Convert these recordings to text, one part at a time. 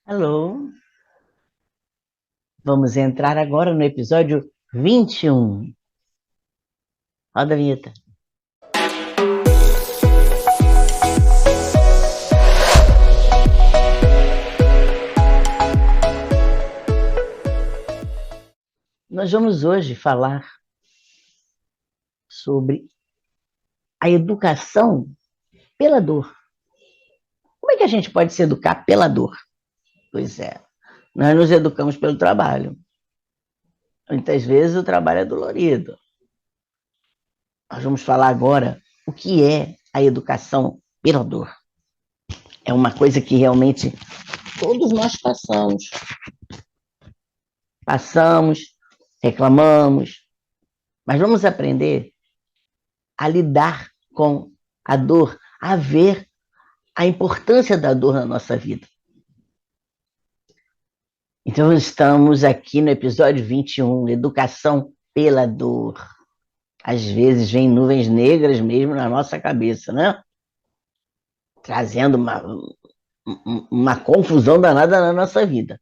Alô, vamos entrar agora no episódio 21. Roda a vinheta. Nós vamos hoje falar sobre a educação pela dor. Como é que a gente pode se educar pela dor? Pois é, nós nos educamos pelo trabalho. Muitas vezes o trabalho é dolorido. Nós vamos falar agora o que é a educação pela dor. É uma coisa que realmente todos nós passamos, reclamamos, mas vamos aprender a lidar com a dor, a ver a importância da dor na nossa vida. Então, estamos aqui no episódio 21, Educação pela Dor. Às vezes vem nuvens negras mesmo na nossa cabeça, né? Trazendo uma confusão danada na nossa vida.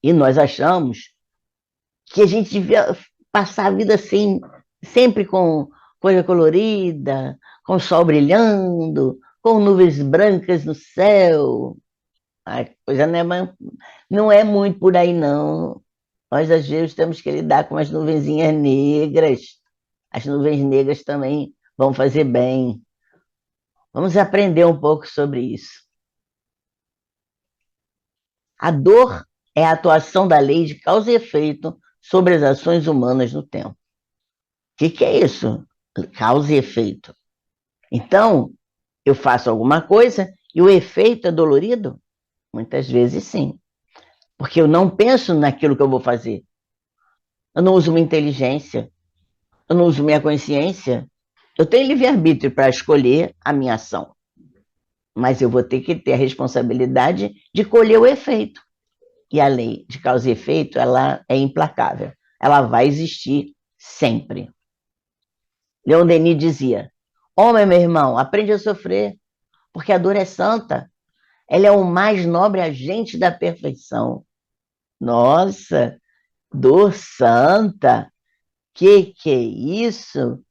E nós achamos que a gente devia passar a vida assim, sempre com coisa colorida, com o sol brilhando, com nuvens brancas no céu. A coisa não é muito por aí, não. Nós, às vezes, temos que lidar com as nuvenzinhas negras. As nuvens negras também vão fazer bem. Vamos aprender um pouco sobre isso. A dor é a atuação da lei de causa e efeito sobre as ações humanas no tempo. O que é isso? Causa e efeito. Então, eu faço alguma coisa e o efeito é dolorido? Muitas vezes sim. Porque eu não penso naquilo que eu vou fazer. Eu não uso minha inteligência, eu não uso minha consciência. Eu tenho livre-arbítrio para escolher a minha ação, mas eu vou ter que ter a responsabilidade de colher o efeito. E a lei de causa e efeito, ela é implacável. Ela vai existir sempre. Leon Denis dizia: homem, meu irmão, aprende a sofrer, porque a dor é santa. Ela é o mais nobre agente da perfeição. Nossa, dor santa? Que é isso?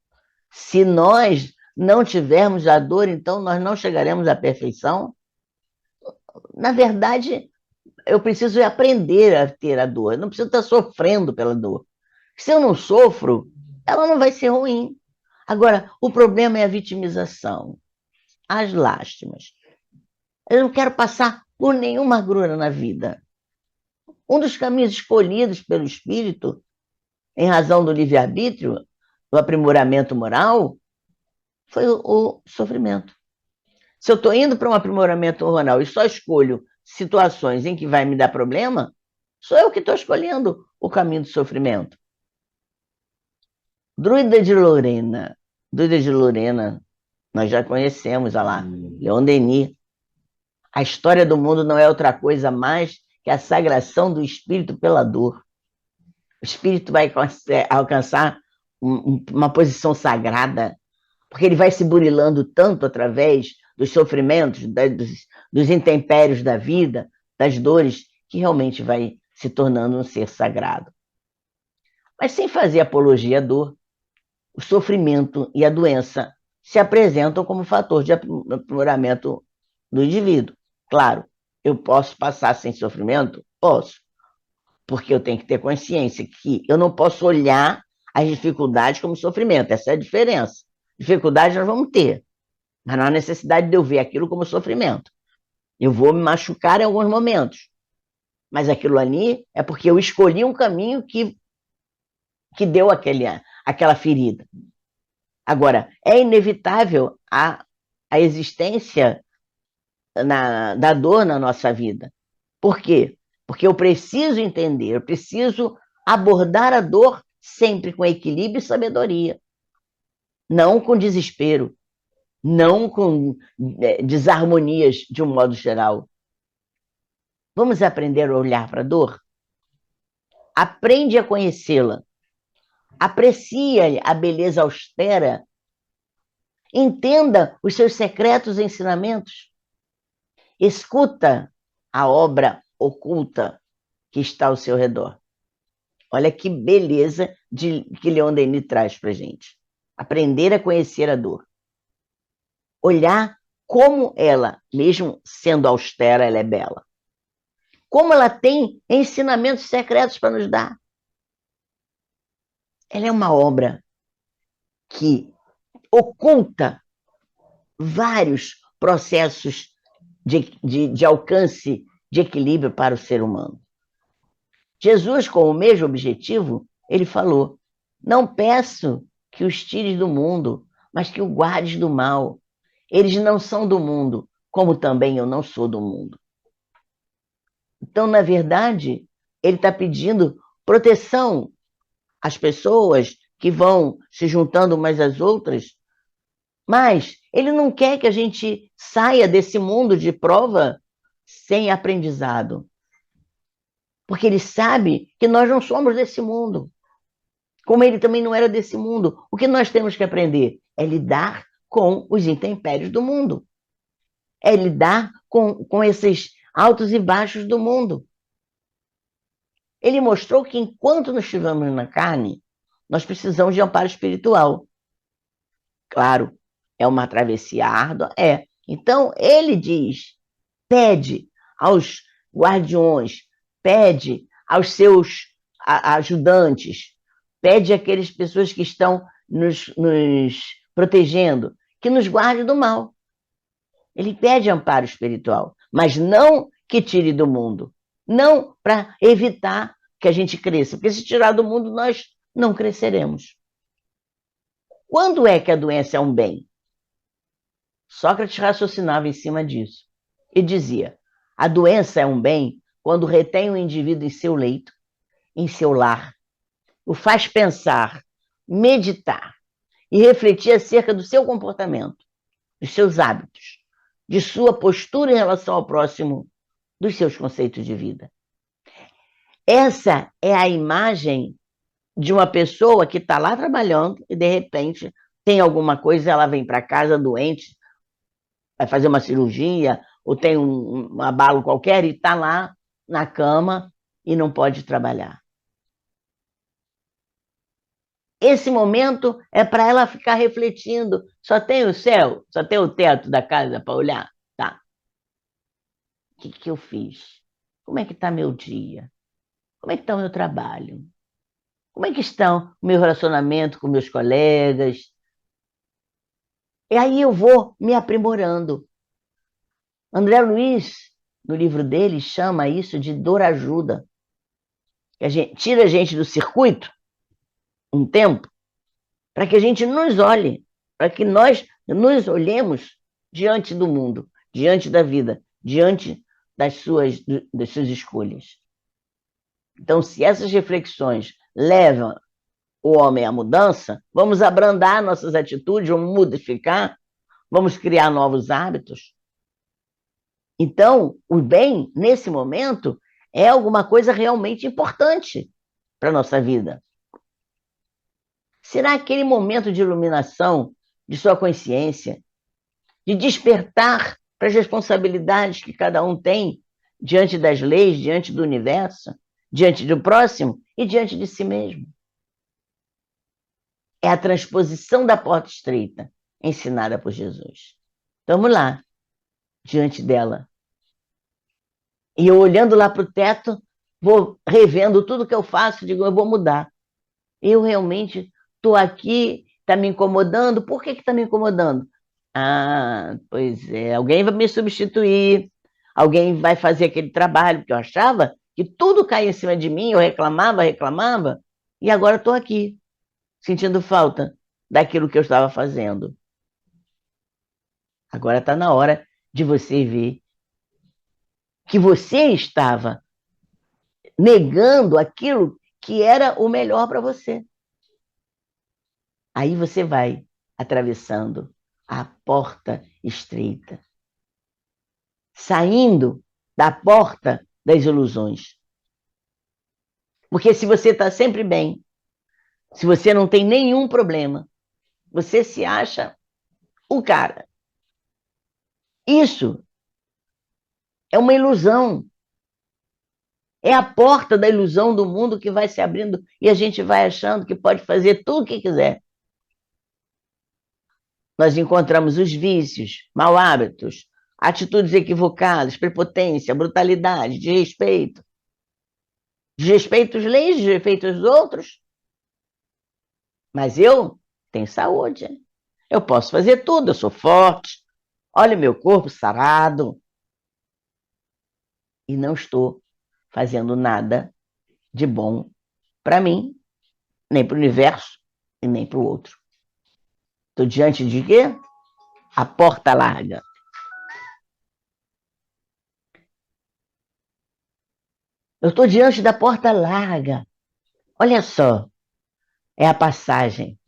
Se nós não tivermos a dor, então nós não chegaremos à perfeição? Na verdade, eu preciso aprender a ter a dor. Eu não preciso estar sofrendo pela dor. Se eu não sofro, ela não vai ser ruim. Agora, o problema é a vitimização, as lástimas. Eu não quero passar por nenhuma agrura na vida. Um dos caminhos escolhidos pelo espírito, em razão do livre-arbítrio, do aprimoramento moral, foi o sofrimento. Se eu estou indo para um aprimoramento moral e só escolho situações em que vai me dar problema, sou eu que estou escolhendo o caminho do sofrimento. Druida de Lorena. Druida de Lorena, nós já conhecemos, olha lá, Leon Denis. A história do mundo não é outra coisa mais que a sagração do espírito pela dor. O espírito vai alcançar uma posição sagrada, porque ele vai se burilando tanto através dos sofrimentos, dos intempérios da vida, das dores, que realmente vai se tornando um ser sagrado. Mas sem fazer apologia à dor, o sofrimento e a doença se apresentam como fator de aprimoramento do indivíduo. Claro, eu posso passar sem sofrimento? Posso, porque eu tenho que ter consciência que eu não posso olhar as dificuldades como sofrimento. Essa é a diferença. Dificuldade nós vamos ter, mas não há necessidade de eu ver aquilo como sofrimento. Eu vou me machucar em alguns momentos, mas aquilo ali é porque eu escolhi um caminho que deu aquela ferida. Agora, é inevitável a existência da dor na nossa vida. Por quê? Porque eu preciso entender, eu preciso abordar a dor sempre com equilíbrio e sabedoria, não com desespero, não com desarmonias de um modo geral. Vamos aprender a olhar para a dor? Aprende a conhecê-la. Aprecie a beleza austera. Entenda os seus secretos ensinamentos. Escuta a obra oculta que está ao seu redor. Olha que beleza que Leon Denis traz para a gente. Aprender a conhecer a dor. Olhar como ela, mesmo sendo austera, ela é bela. Como ela tem ensinamentos secretos para nos dar. Ela é uma obra que oculta vários processos de alcance de equilíbrio para o ser humano. Jesus, com o mesmo objetivo, ele falou: não peço que os tires do mundo, mas que o guardes do mal. Eles não são do mundo, como também eu não sou do mundo. Então, na verdade, ele está pedindo proteção às pessoas que vão se juntando umas às outras, mas ele não quer que a gente saia desse mundo de prova sem aprendizado. Porque ele sabe que nós não somos desse mundo. Como ele também não era desse mundo. O que nós temos que aprender é lidar com os intempéries do mundo. É lidar com esses altos e baixos do mundo. Ele mostrou que enquanto nós estivermos na carne, nós precisamos de amparo espiritual. Claro, é uma travessia árdua? É. Então, ele diz, pede aos guardiões, pede aos seus ajudantes, pede àquelas pessoas que estão nos protegendo, que nos guarde do mal. Ele pede amparo espiritual, mas não que tire do mundo, não para evitar que a gente cresça, porque se tirar do mundo nós não cresceremos. Quando é que a doença é um bem? Sócrates raciocinava em cima disso e dizia: a doença é um bem quando retém o indivíduo em seu leito, em seu lar, o faz pensar, meditar e refletir acerca do seu comportamento, dos seus hábitos, de sua postura em relação ao próximo, dos seus conceitos de vida. Essa é a imagem de uma pessoa que está lá trabalhando e, de repente, tem alguma coisa, ela vem para casa doente, vai fazer uma cirurgia, ou tem um abalo qualquer e está lá na cama e não pode trabalhar. Esse momento é para ela ficar refletindo. Só tem o céu, só tem o teto da casa para olhar? Tá. O que eu fiz? Como é que está meu dia? Como é que está o meu trabalho? Como é que está o meu relacionamento com meus colegas? E aí eu vou me aprimorando. André Luiz, no livro dele, chama isso de dor ajuda. A gente, tira a gente do circuito um tempo para que a gente nos olhe, para que nós nos olhemos diante do mundo, diante da vida, diante das suas escolhas. Então, se essas reflexões levam o homem à mudança, vamos abrandar nossas atitudes, vamos modificar, vamos criar novos hábitos. Então, o bem, nesse momento, é alguma coisa realmente importante para a nossa vida. Será aquele momento de iluminação de sua consciência, de despertar para as responsabilidades que cada um tem diante das leis, diante do universo, diante do próximo e diante de si mesmo? É a transposição da porta estreita ensinada por Jesus. Vamos lá, diante dela. E eu olhando lá para o teto, vou revendo tudo que eu faço, digo, eu vou mudar. Eu realmente estou aqui, está me incomodando. Por que está me incomodando? Ah, pois é, alguém vai me substituir, alguém vai fazer aquele trabalho, porque eu achava que tudo caía em cima de mim, eu reclamava, e agora estou aqui, sentindo falta daquilo que eu estava fazendo. Agora está na hora de você ver que você estava negando aquilo que era o melhor para você. Aí você vai atravessando a porta estreita, saindo da porta das ilusões. Porque se você está sempre bem, se você não tem nenhum problema, você se acha o cara. Isso É uma ilusão. É a porta da ilusão do mundo que vai se abrindo e a gente vai achando que pode fazer tudo o que quiser. Nós encontramos os vícios, mau hábitos, atitudes equivocadas, prepotência, brutalidade, desrespeito. Desrespeito às leis, desrespeito aos outros. Mas eu tenho saúde. Eu posso fazer tudo, eu sou forte. Olha o meu corpo sarado. E não estou fazendo nada de bom para mim, nem para o universo e nem para o outro. Estou diante de quê? A porta larga. Eu estou diante da porta larga. Olha só, é a passagem.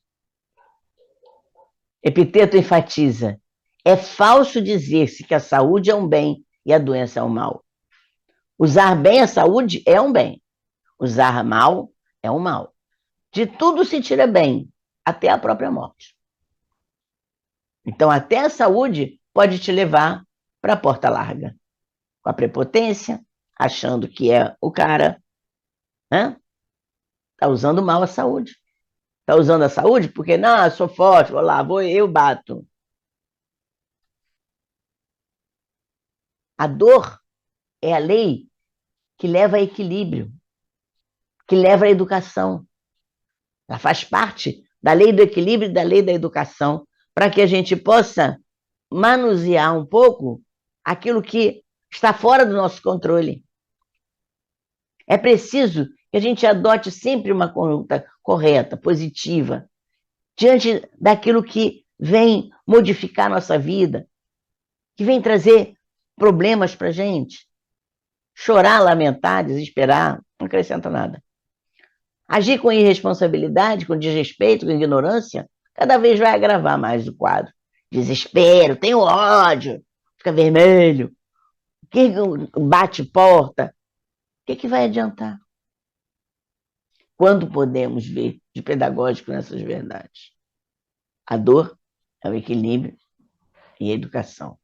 Epiteto enfatiza. É falso dizer-se que a saúde é um bem e a doença é um mal. Usar bem a saúde é um bem. Usar mal é um mal. De tudo se tira bem, até a própria morte. Então, até a saúde pode te levar para a porta larga. Com a prepotência, achando que é o cara, né? Tá usando mal a saúde. Tá usando a saúde porque, não, eu sou forte, vou lá, eu bato. A dor é a lei que leva a equilíbrio, que leva à educação. Ela faz parte da lei do equilíbrio e da lei da educação, para que a gente possa manusear um pouco aquilo que está fora do nosso controle. É preciso que a gente adote sempre uma conduta correta, positiva, diante daquilo que vem modificar a nossa vida, que vem trazer problemas para a gente. Chorar, lamentar, desesperar, não acrescenta nada. Agir com irresponsabilidade, com desrespeito, com ignorância, cada vez vai agravar mais o quadro. Desespero, tenho ódio, fica vermelho, que bate porta. O que vai adiantar? Quando podemos ver de pedagógico nessas verdades? A dor é o equilíbrio e a educação.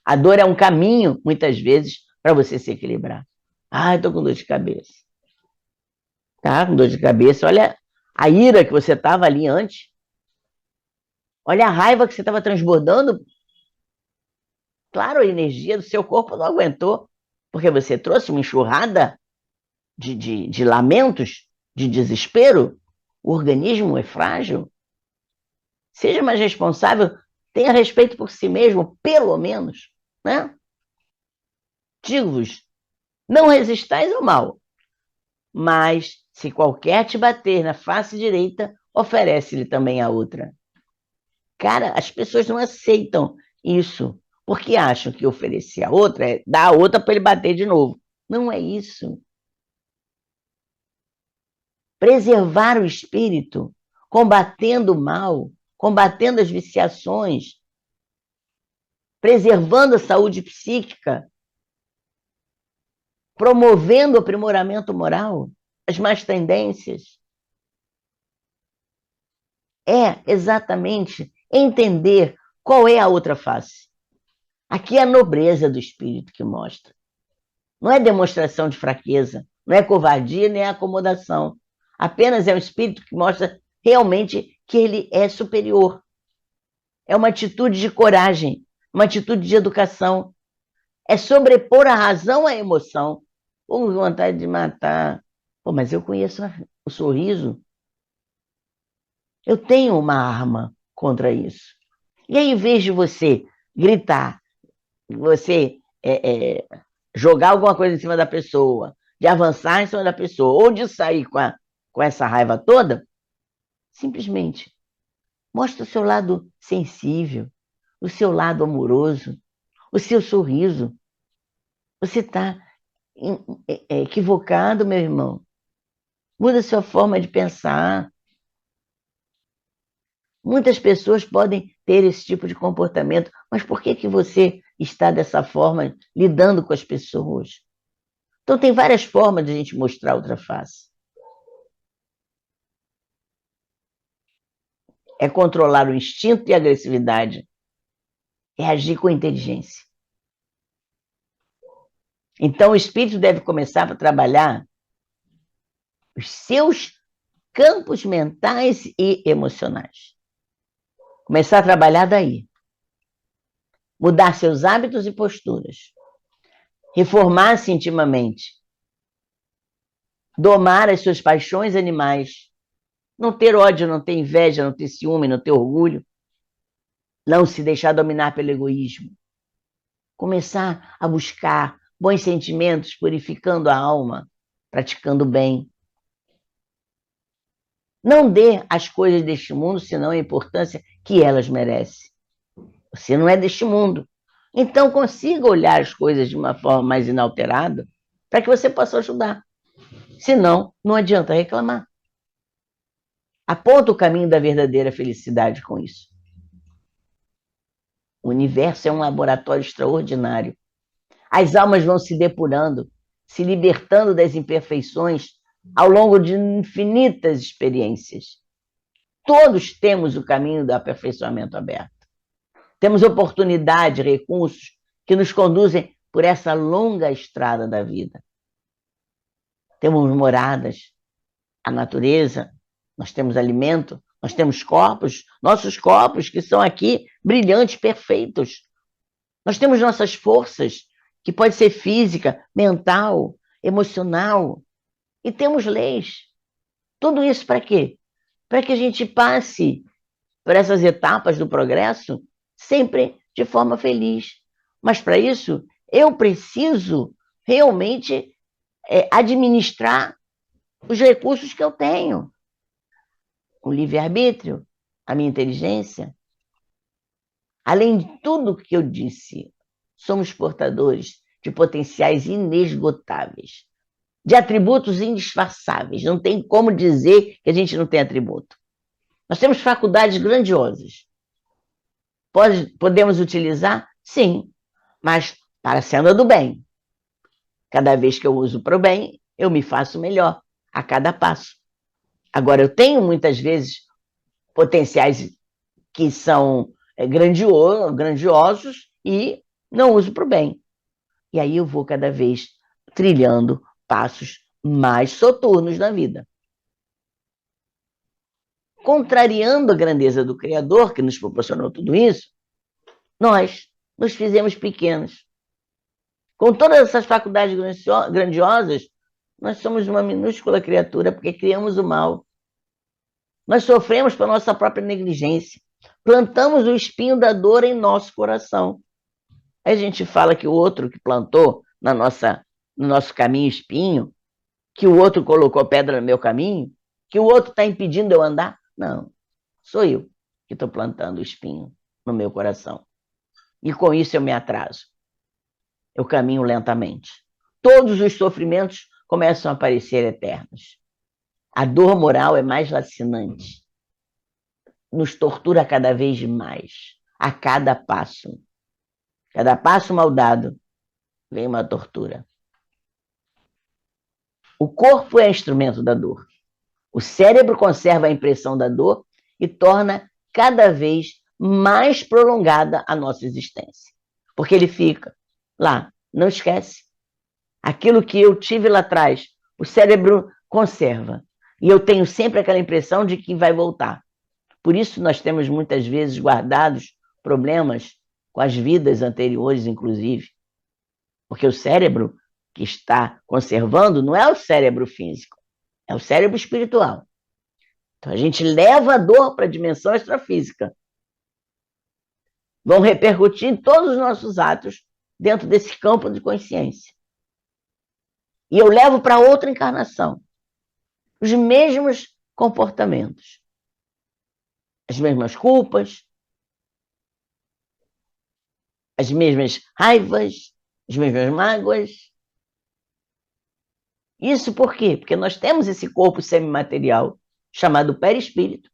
A dor é um caminho, muitas vezes, para você se equilibrar. Ah, estou com dor de cabeça. Tá, com dor de cabeça. Olha a ira que você estava ali antes. Olha a raiva que você estava transbordando. Claro, a energia do seu corpo não aguentou, porque você trouxe uma enxurrada de lamentos, de desespero. O organismo é frágil. Seja mais responsável, tenha respeito por si mesmo, pelo menos, né? Digo-vos, não resistais ao mal, mas se qualquer te bater na face direita, oferece-lhe também a outra. Cara, as pessoas não aceitam isso, porque acham que oferecer a outra é dar a outra para ele bater de novo. Não é isso. Preservar o espírito, combatendo o mal, combatendo as viciações, preservando a saúde psíquica, promovendo o aprimoramento moral, as más tendências. É exatamente entender qual é a outra face. Aqui é a nobreza do espírito que mostra. Não é demonstração de fraqueza, não é covardia nem acomodação. Apenas é um espírito que mostra realmente que ele é superior. É uma atitude de coragem, uma atitude de educação. É sobrepor a razão à emoção. Pô, vontade de matar. Pô, mas eu conheço o sorriso. Eu tenho uma arma contra isso. E aí, em vez de você gritar, você jogar alguma coisa em cima da pessoa, de avançar em cima da pessoa, ou de sair com essa raiva toda, simplesmente mostra o seu lado sensível, o seu lado amoroso, o seu sorriso. Você está equivocado, meu irmão. Muda a sua forma de pensar. Muitas pessoas podem ter esse tipo de comportamento, mas por que você está dessa forma lidando com as pessoas? Então, tem várias formas de a gente mostrar outra face. É controlar o instinto e a agressividade. É agir com inteligência. Então, o espírito deve começar a trabalhar os seus campos mentais e emocionais. Começar a trabalhar daí. Mudar seus hábitos e posturas. Reformar-se intimamente. Domar as suas paixões animais. Não ter ódio, não ter inveja, não ter ciúme, não ter orgulho. Não se deixar dominar pelo egoísmo. Começar a buscar bons sentimentos, purificando a alma, praticando bem. Não dê às coisas deste mundo, senão a importância que elas merecem. Você não é deste mundo. Então, consiga olhar as coisas de uma forma mais inalterada para que você possa ajudar. Senão, não adianta reclamar. Aponta o caminho da verdadeira felicidade com isso. O universo é um laboratório extraordinário. As almas vão se depurando, se libertando das imperfeições ao longo de infinitas experiências. Todos temos o caminho do aperfeiçoamento aberto. Temos oportunidade, recursos que nos conduzem por essa longa estrada da vida. Temos moradas, a natureza, nós temos alimento, nós temos corpos, nossos corpos que são aqui brilhantes, perfeitos. Nós temos nossas forças, que pode ser física, mental, emocional, e temos leis. Tudo isso para quê? Para que a gente passe por essas etapas do progresso sempre de forma feliz. Mas para isso, eu preciso realmente administrar os recursos que eu tenho. O livre-arbítrio, a minha inteligência. Além de tudo que eu disse, somos portadores de potenciais inesgotáveis, de atributos indisfarçáveis. Não tem como dizer que a gente não tem atributo. Nós temos faculdades grandiosas. Podemos utilizar? Sim, mas para a senda do bem. Cada vez que eu uso para o bem, eu me faço melhor a cada passo. Agora, eu tenho muitas vezes potenciais que são grandiosos e não uso para o bem. E aí eu vou cada vez trilhando passos mais soturnos na vida. Contrariando a grandeza do Criador, que nos proporcionou tudo isso, nós nos fizemos pequenos. Com todas essas faculdades grandiosas, nós somos uma minúscula criatura porque criamos o mal. Nós sofremos pela nossa própria negligência. Plantamos o espinho da dor em nosso coração. Aí a gente fala que o outro que plantou no nosso caminho espinho, que o outro colocou pedra no meu caminho, que o outro está impedindo eu andar. Não, sou eu que estou plantando o espinho no meu coração. E com isso eu me atraso. Eu caminho lentamente. Todos os sofrimentos começam a parecer eternos. A dor moral é mais lacinante. Nos tortura cada vez mais, a cada passo. Cada passo mal dado, vem uma tortura. O corpo é instrumento da dor. O cérebro conserva a impressão da dor e torna cada vez mais prolongada a nossa existência. Porque ele fica lá, não esquece. Aquilo que eu tive lá atrás, o cérebro conserva. E eu tenho sempre aquela impressão de que vai voltar. Por isso nós temos muitas vezes guardados problemas com as vidas anteriores, inclusive. Porque o cérebro que está conservando não é o cérebro físico, é o cérebro espiritual. Então a gente leva a dor para a dimensão extrafísica. Vão repercutir em todos os nossos atos dentro desse campo de consciência. E eu levo para outra encarnação os mesmos comportamentos, as mesmas culpas, as mesmas raivas, as mesmas mágoas. Isso por quê? Porque nós temos esse corpo semimaterial chamado perispírito,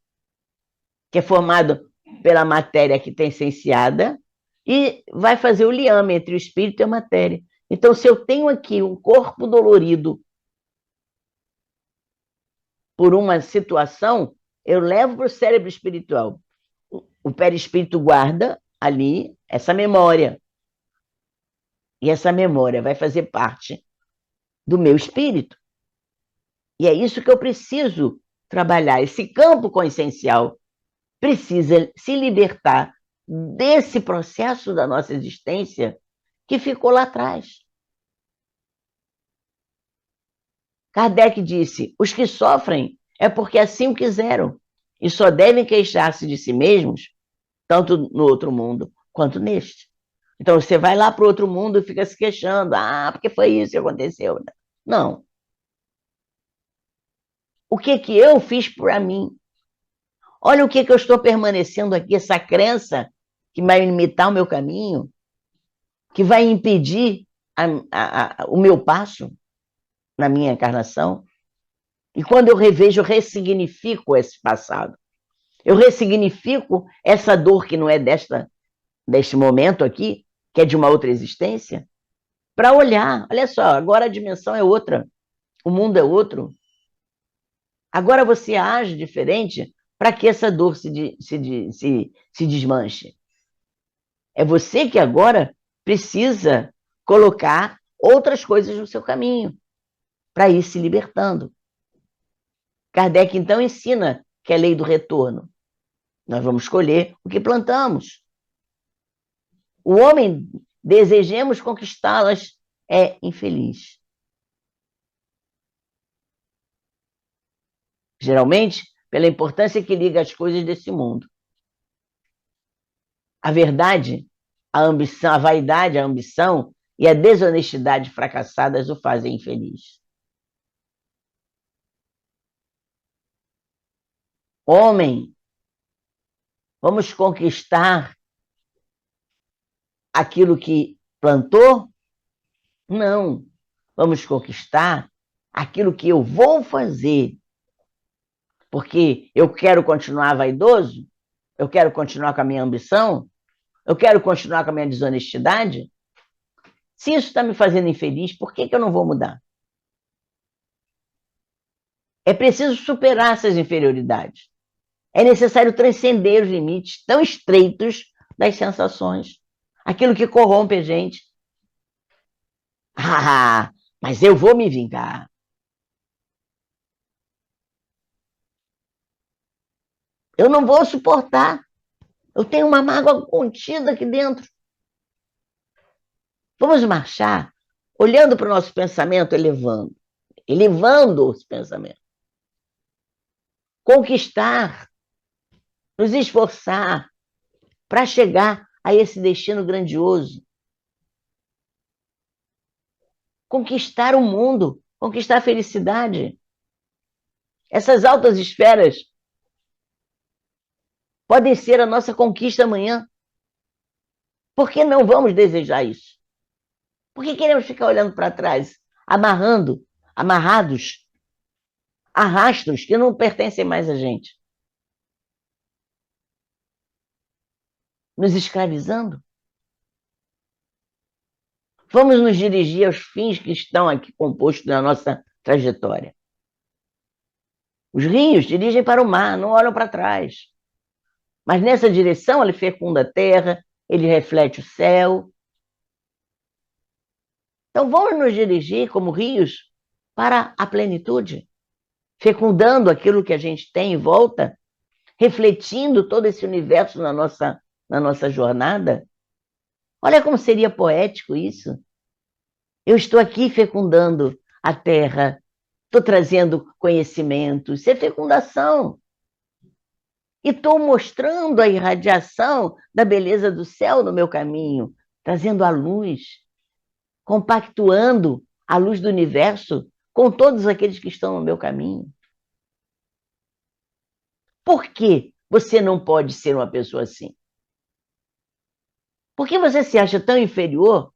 que é formado pela matéria que está essenciada e vai fazer o liame entre o espírito e a matéria. Então, se eu tenho aqui um corpo dolorido por uma situação, eu levo para o cérebro espiritual. O perispírito guarda ali essa memória. E essa memória vai fazer parte do meu espírito. E é isso que eu preciso trabalhar. Esse campo consciencial precisa se libertar desse processo da nossa existência que ficou lá atrás. Kardec disse: os que sofrem é porque assim o quiseram e só devem queixar-se de si mesmos, tanto no outro mundo quanto neste. Então você vai lá para o outro mundo e fica se queixando: ah, porque foi isso que aconteceu. Não. O que que eu fiz para mim? Olha o que que eu estou permanecendo aqui, essa crença que vai limitar o meu caminho, que vai impedir o meu passo na minha encarnação. E quando eu revejo, eu ressignifico esse passado. Eu ressignifico essa dor que não é deste momento aqui, que é de uma outra existência, para olhar. Olha só, agora a dimensão é outra, o mundo é outro. Agora você age diferente para que essa dor se desmanche. É você que agora precisa colocar outras coisas no seu caminho para ir se libertando. Kardec, então, ensina que é a lei do retorno. Nós vamos escolher o que plantamos. O homem, desejemos conquistá-las, é infeliz. Geralmente, pela importância que liga as coisas desse mundo. A verdade, a ambição, a vaidade, a ambição e a desonestidade fracassadas o fazem infeliz. Homem, vamos conquistar aquilo que plantou? Não. Vamos conquistar aquilo que eu vou fazer. Porque eu quero continuar vaidoso? Eu quero continuar com a minha ambição? Eu quero continuar com a minha desonestidade? Se isso está me fazendo infeliz, por que eu não vou mudar? É preciso superar essas inferioridades. É necessário transcender os limites tão estreitos das sensações. Aquilo que corrompe a gente. Ah, mas eu vou me vingar. Eu não vou suportar. Eu tenho uma mágoa contida aqui dentro. Vamos marchar olhando para o nosso pensamento, elevando os pensamentos. Conquistar, nos esforçar para chegar a esse destino grandioso. Conquistar o mundo, conquistar a felicidade. Essas altas esferas podem ser a nossa conquista amanhã. Por que não vamos desejar isso? Por que queremos ficar olhando para trás, amarrados, a rastros que não pertencem mais a gente? Nos escravizando? Vamos nos dirigir aos fins que estão aqui compostos na nossa trajetória. Os rios dirigem para o mar, não olham para trás. Mas nessa direção ele fecunda a terra, ele reflete o céu. Então vamos nos dirigir como rios para a plenitude, fecundando aquilo que a gente tem em volta, refletindo todo esse universo na nossa jornada. Olha como seria poético isso. Eu estou aqui fecundando a terra, estou trazendo conhecimento, isso é fecundação. E estou mostrando a irradiação da beleza do céu no meu caminho, trazendo a luz, compactuando a luz do universo com todos aqueles que estão no meu caminho. Por que você não pode ser uma pessoa assim? Por que você se acha tão inferior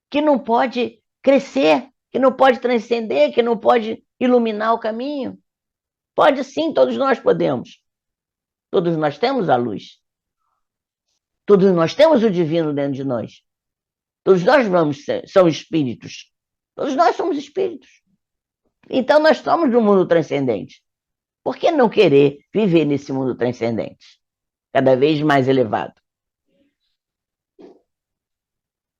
que não pode crescer, que não pode transcender, que não pode iluminar o caminho? Pode sim, todos nós podemos. Todos nós temos a luz. Todos nós temos o divino dentro de nós. Todos nós são espíritos. Todos nós somos espíritos. Então nós somos do mundo transcendente. Por que não querer viver nesse mundo transcendente? Cada vez mais elevado.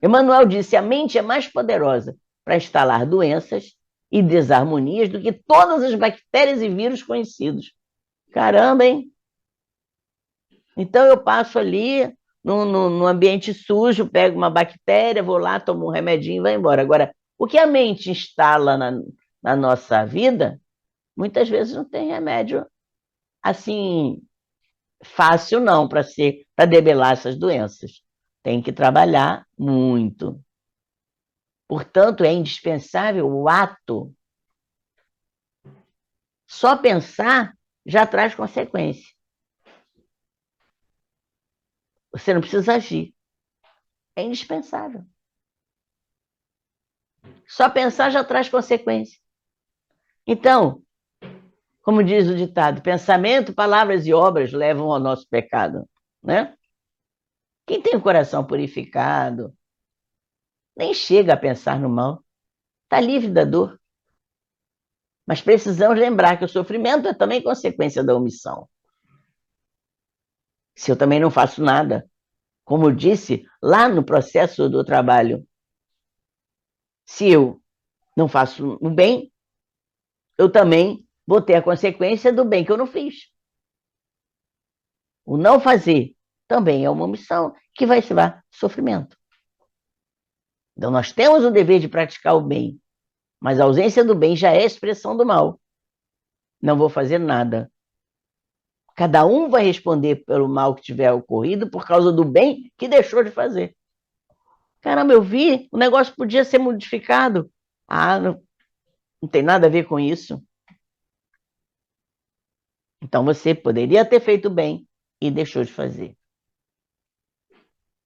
Emmanuel disse: a mente é mais poderosa para instalar doenças e desarmonias do que todas as bactérias e vírus conhecidos. Caramba, hein? Então eu passo ali no ambiente sujo, pego uma bactéria, vou lá, tomo um remedinho e vai embora. Agora, o que a mente instala na nossa vida, muitas vezes não tem remédio assim fácil não para debelar essas doenças. Tem que trabalhar muito. Portanto, é indispensável o ato. Só pensar já traz consequência. Você não precisa agir. É indispensável. Só pensar já traz consequência. Então, como diz o ditado, pensamento, palavras e obras levam ao nosso pecado, né? Quem tem o coração purificado nem chega a pensar no mal, está livre da dor. Mas precisamos lembrar que o sofrimento é também consequência da omissão. Se eu também não faço nada, como eu disse lá no processo do trabalho, se eu não faço o bem, eu também vou ter a consequência do bem que eu não fiz. O não fazer também é uma omissão que vai levar sofrimento. Então, nós temos o dever de praticar o bem, mas a ausência do bem já é expressão do mal. Não vou fazer nada. Cada um vai responder pelo mal que tiver ocorrido por causa do bem que deixou de fazer. Caramba, eu vi, o negócio podia ser modificado. Ah, não tem nada a ver com isso. Então você poderia ter feito bem e deixou de fazer.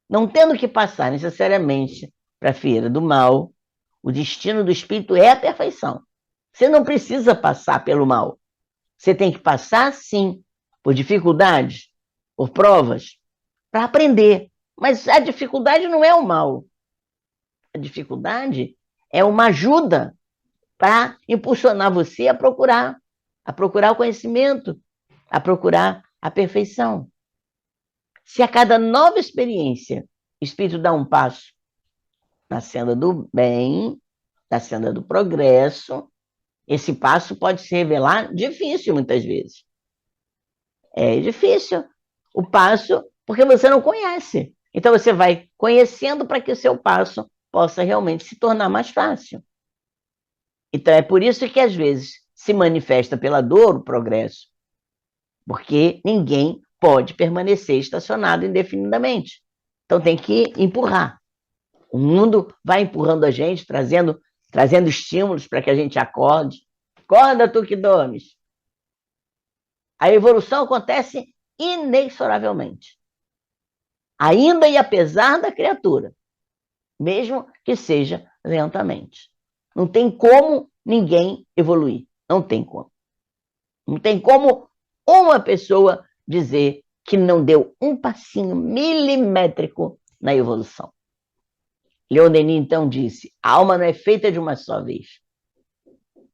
Não tendo que passar necessariamente para a feira do mal, o destino do espírito é a perfeição. Você não precisa passar pelo mal. Você tem que passar, sim, por dificuldades, por provas, para aprender. Mas a dificuldade não é o mal. A dificuldade é uma ajuda para impulsionar você a procurar o conhecimento, a procurar a perfeição. Se a cada nova experiência o espírito dá um passo na senda do bem, na senda do progresso, esse passo pode se revelar difícil muitas vezes. É difícil o passo porque você não conhece. Então você vai conhecendo para que o seu passo possa realmente se tornar mais fácil. Então é por isso que às vezes se manifesta pela dor o progresso, porque ninguém pode permanecer estacionado indefinidamente. Então tem que empurrar. O mundo vai empurrando a gente, trazendo estímulos para que a gente acorde. Acorda, tu que dormes. A evolução acontece inexoravelmente. Ainda e apesar da criatura, mesmo que seja lentamente. Não tem como ninguém evoluir. Não tem como. Não tem como uma pessoa dizer que não deu um passinho milimétrico na evolução. Leon Denis, então, disse: a alma não é feita de uma só vez.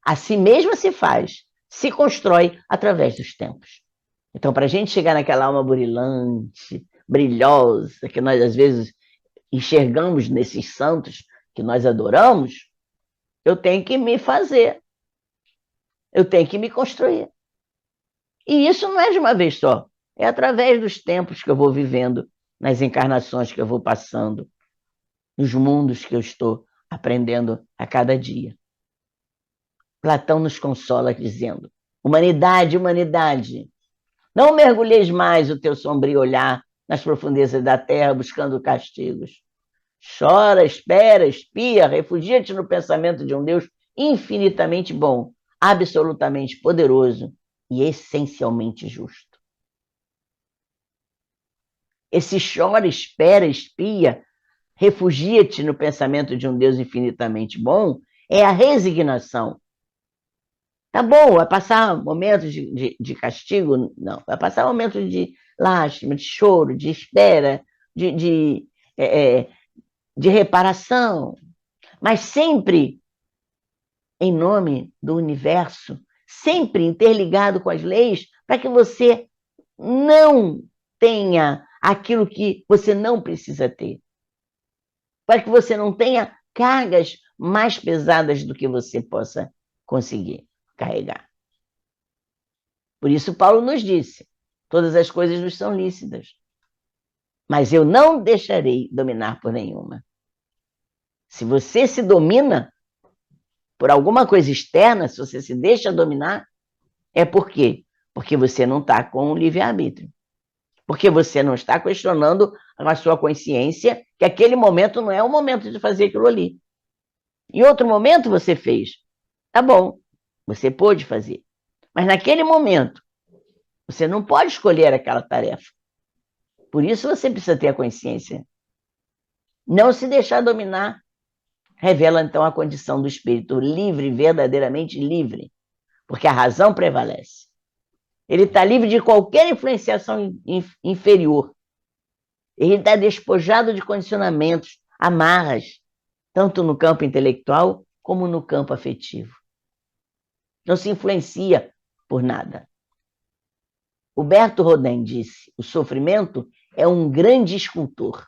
A si mesma se faz, se constrói através dos tempos. Então, para a gente chegar naquela alma burilante, brilhosa, que nós às vezes enxergamos nesses santos que nós adoramos, eu tenho que me fazer, eu tenho que me construir. E isso não é de uma vez só, é através dos tempos que eu vou vivendo, nas encarnações que eu vou passando, nos mundos que eu estou aprendendo a cada dia. Platão nos consola dizendo: humanidade, humanidade, não mergulheis mais o teu sombrio olhar nas profundezas da terra buscando castigos. Chora, espera, espia, refugia-te no pensamento de um Deus infinitamente bom, absolutamente poderoso e essencialmente justo. Esse chora, espera, espia, refugia-te no pensamento de um Deus infinitamente bom é a resignação. Tá bom, vai passar momentos de castigo? Não, vai passar momentos de lástima, de choro, de espera, é, de reparação, mas sempre em nome do universo, sempre interligado com as leis, para que você não tenha aquilo que você não precisa ter. para que você não tenha cargas mais pesadas do que você possa conseguir carregar. Por isso Paulo nos disse, todas as coisas nos são lícitas, mas eu não deixarei dominar por nenhuma. Se você se domina por alguma coisa externa, se você se deixa dominar, é por quê? Porque você não está com o livre-arbítrio. Porque você não está questionando a sua consciência que aquele momento não é o momento de fazer aquilo ali. Em outro momento você fez. Tá bom, você pôde fazer. Mas naquele momento, você não pode escolher aquela tarefa. Por isso você precisa ter a consciência. Não se deixar dominar revela então a condição do espírito livre, verdadeiramente livre, porque a razão prevalece. Ele está livre de qualquer influenciação inferior. Ele está despojado de condicionamentos, amarras, tanto no campo intelectual como no campo afetivo. Não se influencia por nada. Huberto Rodin disse: o sofrimento é um grande escultor.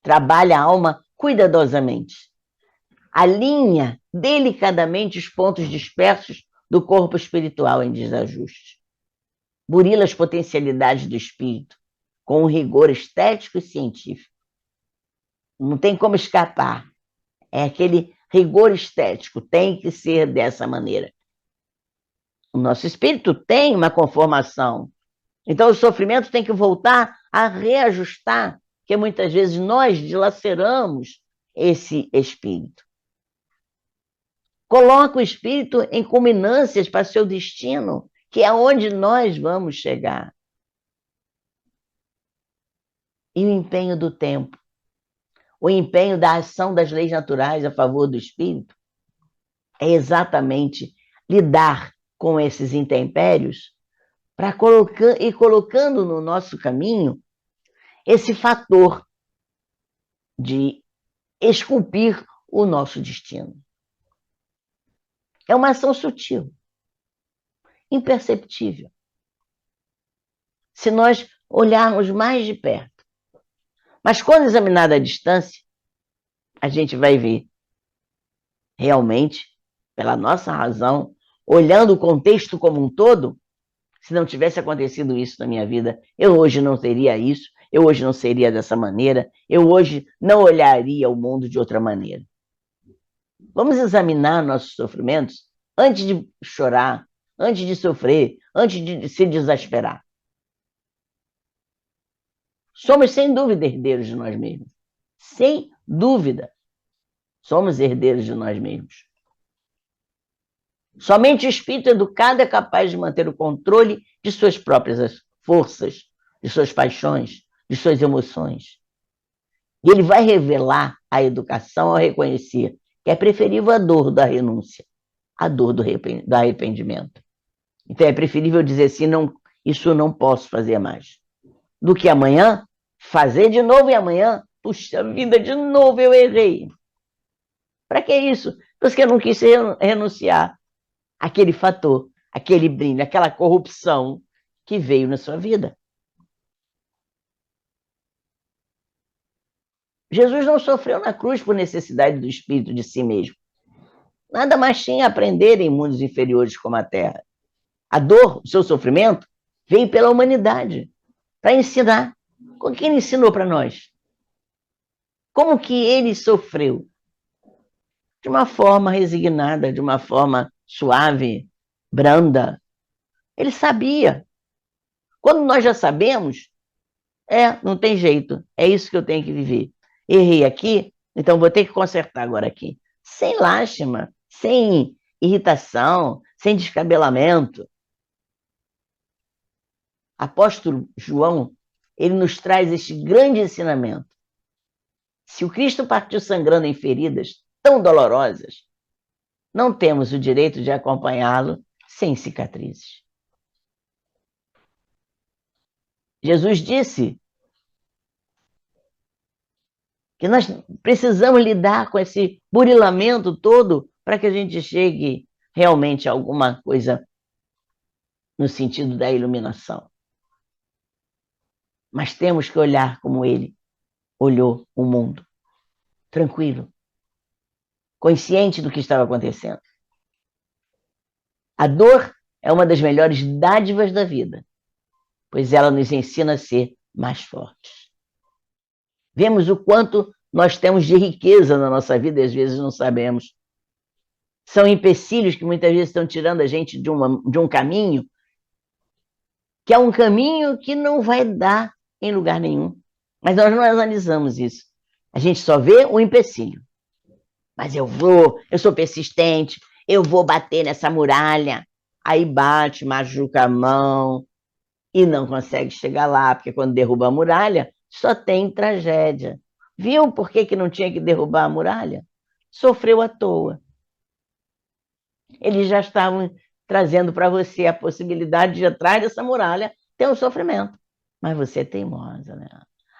Trabalha a alma cuidadosamente. Alinha delicadamente os pontos dispersos do corpo espiritual em desajuste. Burila as potencialidades do espírito com um rigor estético e científico. Não tem como escapar. É aquele rigor estético, tem que ser dessa maneira. O nosso espírito tem uma conformação. Então o sofrimento tem que voltar a reajustar, porque muitas vezes nós dilaceramos esse espírito. Coloca o espírito em culminâncias para seu destino, que é onde nós vamos chegar. E o empenho do tempo, o empenho da ação das leis naturais a favor do espírito, é exatamente lidar com esses intempéries para ir colocando no nosso caminho esse fator de esculpir o nosso destino. É uma ação sutil, imperceptível. Se nós olharmos mais de perto. Mas quando examinada à distância, a gente vai ver realmente, pela nossa razão, olhando o contexto como um todo, se não tivesse acontecido isso na minha vida, eu hoje não teria isso, eu hoje não seria dessa maneira, eu hoje não olharia o mundo de outra maneira. Vamos examinar nossos sofrimentos antes de chorar, antes de sofrer, antes de se desesperar. Somos, sem dúvida, herdeiros de nós mesmos. Sem dúvida, somos herdeiros de nós mesmos. Somente o espírito educado é capaz de manter o controle de suas próprias forças, de suas paixões, de suas emoções. E ele vai revelar a educação ao reconhecer que é preferível a dor da renúncia, a dor do arrependimento. Então é preferível dizer assim, não, isso eu não posso fazer mais, do que amanhã fazer de novo e amanhã, puxa vida, de novo eu errei. Para que isso? Porque eu não quis renunciar àquele fator, aquele brilho, aquela corrupção que veio na sua vida. Jesus não sofreu na cruz por necessidade do espírito de si mesmo. Nada mais tinha a aprender em mundos inferiores como a Terra. A dor, o seu sofrimento, veio pela humanidade, para ensinar. O que ele ensinou para nós? Como que ele sofreu? De uma forma resignada, de uma forma suave, branda. Ele sabia. Quando nós já sabemos, não tem jeito, é isso que eu tenho que viver. Errei aqui, então vou ter que consertar agora aqui. Sem lástima, sem irritação, sem descabelamento. Apóstolo João, ele nos traz este grande ensinamento. Se o Cristo partiu sangrando em feridas tão dolorosas, não temos o direito de acompanhá-lo sem cicatrizes. Jesus disse que nós precisamos lidar com esse burilamento todo para que a gente chegue realmente a alguma coisa no sentido da iluminação. Mas temos que olhar como ele, olhou o mundo tranquilo, consciente do que estava acontecendo. A dor é uma das melhores dádivas da vida, pois ela nos ensina a ser mais fortes. Vemos o quanto nós temos de riqueza na nossa vida e às vezes não sabemos. São empecilhos que muitas vezes estão tirando a gente de um caminho, que é um caminho que não vai dar em lugar nenhum. Mas nós não analisamos isso. A gente só vê o empecilho. Mas eu sou persistente, eu vou bater nessa muralha. Aí bate, machuca a mão e não consegue chegar lá, porque quando derruba a muralha, só tem tragédia. Viu por que não tinha que derrubar a muralha? Sofreu à toa. Eles já estavam trazendo para você a possibilidade de, atrás dessa muralha, ter um sofrimento. Mas você é teimosa, né?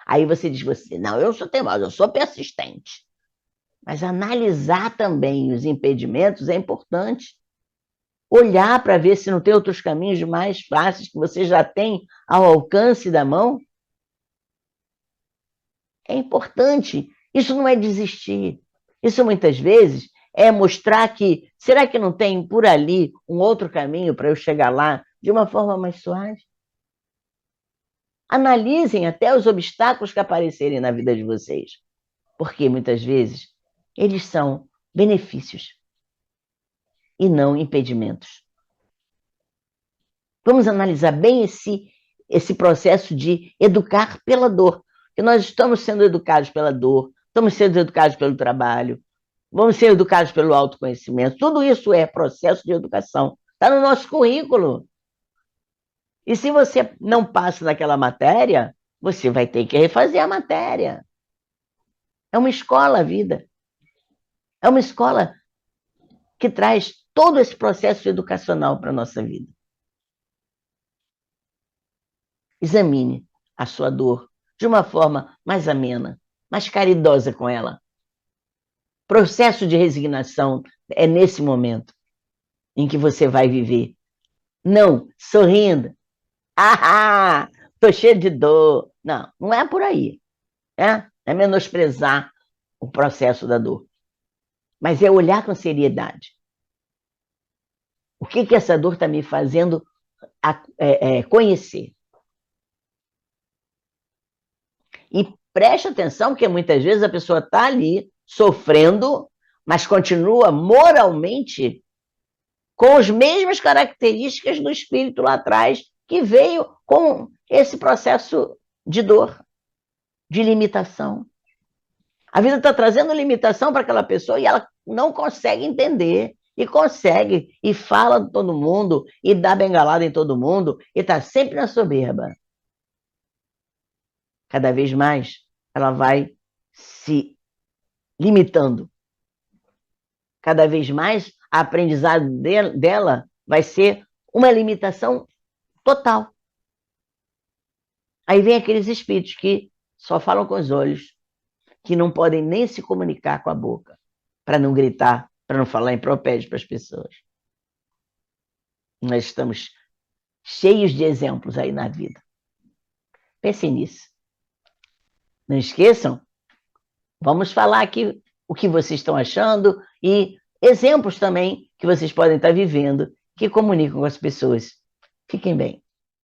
Aí você diz, não, eu sou teimosa, eu sou persistente. Mas analisar também os impedimentos é importante. Olhar para ver se não tem outros caminhos mais fáceis que você já tem ao alcance da mão. É importante. Isso não é desistir. Isso muitas vezes é mostrar que, será que não tem por ali um outro caminho para eu chegar lá de uma forma mais suave? Analisem até os obstáculos que aparecerem na vida de vocês, porque muitas vezes eles são benefícios e não impedimentos. Vamos analisar bem esse processo de educar pela dor, que nós estamos sendo educados pela dor, estamos sendo educados pelo trabalho, vamos ser educados pelo autoconhecimento. Tudo isso é processo de educação. Está no nosso currículo. E se você não passa naquela matéria, você vai ter que refazer a matéria. É uma escola a vida. É uma escola que traz todo esse processo educacional para a nossa vida. Examine a sua dor de uma forma mais amena, mais caridosa com ela. Processo de resignação é nesse momento em que você vai viver. Não sorrindo. Ah, tô cheio de dor. Não, não é por aí. É menosprezar o processo da dor. Mas é olhar com seriedade. O que essa dor está me fazendo conhecer? E preste atenção, porque muitas vezes a pessoa está ali sofrendo, mas continua moralmente com as mesmas características do espírito lá atrás, que veio com esse processo de dor, de limitação. A vida está trazendo limitação para aquela pessoa e ela não consegue entender. E consegue, e fala de todo mundo, e dá bengalada em todo mundo, e está sempre na soberba. Cada vez mais ela vai se limitando. Cada vez mais a aprendizado dela vai ser uma limitação total. Aí vem aqueles espíritos que só falam com os olhos, que não podem nem se comunicar com a boca, para não gritar, para não falar impropérios para as pessoas. Nós estamos cheios de exemplos aí na vida. Pensem nisso. Não esqueçam, vamos falar aqui o que vocês estão achando e exemplos também que vocês podem estar vivendo que comunicam com as pessoas. Fiquem bem.